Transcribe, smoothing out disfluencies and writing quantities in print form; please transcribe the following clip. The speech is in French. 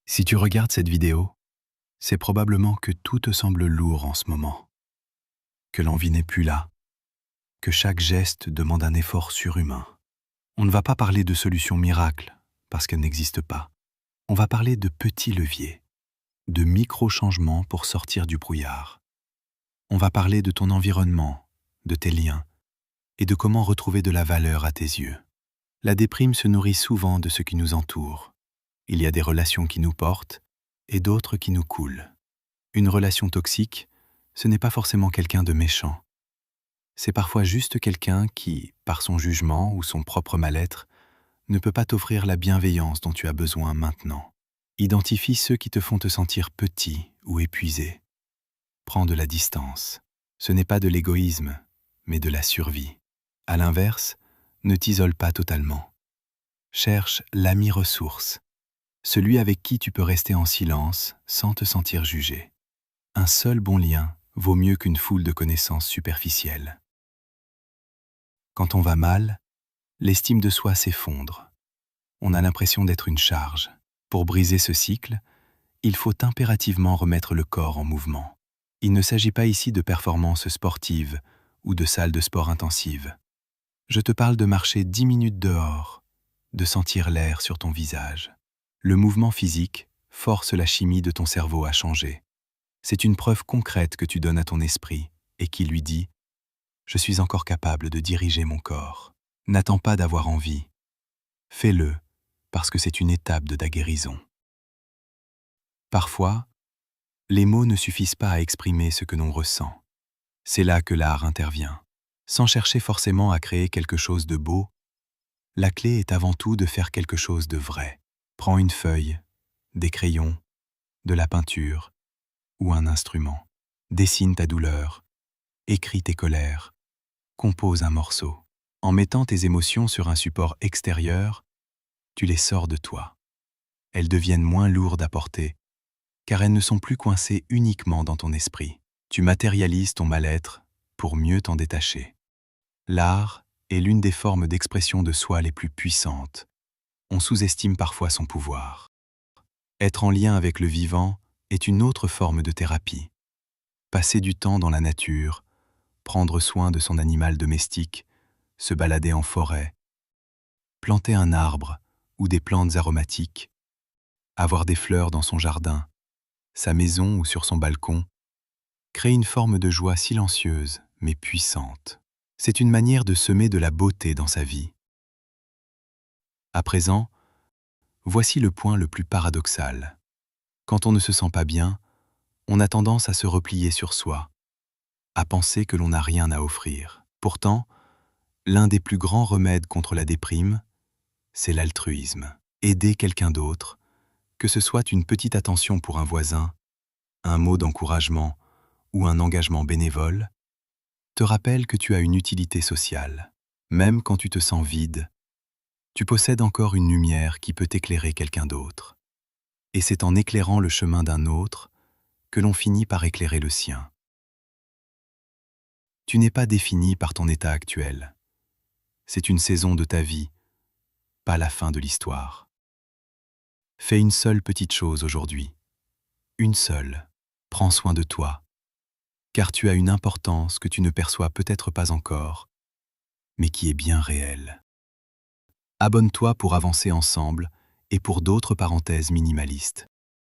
Si tu regardes cette vidéo, c'est probablement que tout te semble lourd en ce moment, que l'envie n'est plus là, que chaque geste demande un effort surhumain. On ne va pas parler de solutions miracles, parce qu'elles n'existent pas. On va parler de petits leviers, de micro-changements pour sortir du brouillard. On va parler de ton environnement, de tes liens, et de comment retrouver de la valeur à tes yeux. La déprime se nourrit souvent de ce qui nous entoure. Il y a des relations qui nous portent et d'autres qui nous coulent. Une relation toxique, ce n'est pas forcément quelqu'un de méchant. C'est parfois juste quelqu'un qui, par son jugement ou son propre mal-être, ne peut pas t'offrir la bienveillance dont tu as besoin maintenant. Identifie ceux qui te font te sentir petit ou épuisé. Prends de la distance. Ce n'est pas de l'égoïsme, mais de la survie. À l'inverse, ne t'isole pas totalement. Cherche l'ami ressource, celui avec qui tu peux rester en silence sans te sentir jugé. Un seul bon lien vaut mieux qu'une foule de connaissances superficielles. Quand on va mal, l'estime de soi s'effondre. On a l'impression d'être une charge. Pour briser ce cycle, il faut impérativement remettre le corps en mouvement. Il ne s'agit pas ici de performances sportives ou de salles de sport intensives. Je te parle de marcher 10 minutes dehors, de sentir l'air sur ton visage. Le mouvement physique force la chimie de ton cerveau à changer. C'est une preuve concrète que tu donnes à ton esprit et qui lui dit « Je suis encore capable de diriger mon corps ». N'attends pas d'avoir envie. Fais-le, parce que c'est une étape de ta guérison. Parfois, les mots ne suffisent pas à exprimer ce que l'on ressent. C'est là que l'art intervient. Sans chercher forcément à créer quelque chose de beau, la clé est avant tout de faire quelque chose de vrai. Prends une feuille, des crayons, de la peinture ou un instrument. Dessine ta douleur, écris tes colères, compose un morceau. En mettant tes émotions sur un support extérieur, tu les sors de toi. Elles deviennent moins lourdes à porter, car elles ne sont plus coincées uniquement dans ton esprit. Tu matérialises ton mal-être pour mieux t'en détacher. L'art est l'une des formes d'expression de soi les plus puissantes. On sous-estime parfois son pouvoir. Être en lien avec le vivant est une autre forme de thérapie. Passer du temps dans la nature, prendre soin de son animal domestique, se balader en forêt, planter un arbre ou des plantes aromatiques, avoir des fleurs dans son jardin, sa maison ou sur son balcon, crée une forme de joie silencieuse mais puissante. C'est une manière de semer de la beauté dans sa vie. À présent, voici le point le plus paradoxal. Quand on ne se sent pas bien, on a tendance à se replier sur soi, à penser que l'on n'a rien à offrir. Pourtant, l'un des plus grands remèdes contre la déprime, c'est l'altruisme. Aider quelqu'un d'autre, que ce soit une petite attention pour un voisin, un mot d'encouragement ou un engagement bénévole, te rappelle que tu as une utilité sociale. Même quand tu te sens vide, tu possèdes encore une lumière qui peut éclairer quelqu'un d'autre. Et c'est en éclairant le chemin d'un autre que l'on finit par éclairer le sien. Tu n'es pas défini par ton état actuel. C'est une saison de ta vie, pas la fin de l'histoire. Fais une seule petite chose aujourd'hui. Une seule. Prends soin de toi, car tu as une importance que tu ne perçois peut-être pas encore, mais qui est bien réelle. Abonne-toi pour avancer ensemble et pour d'autres parenthèses minimalistes.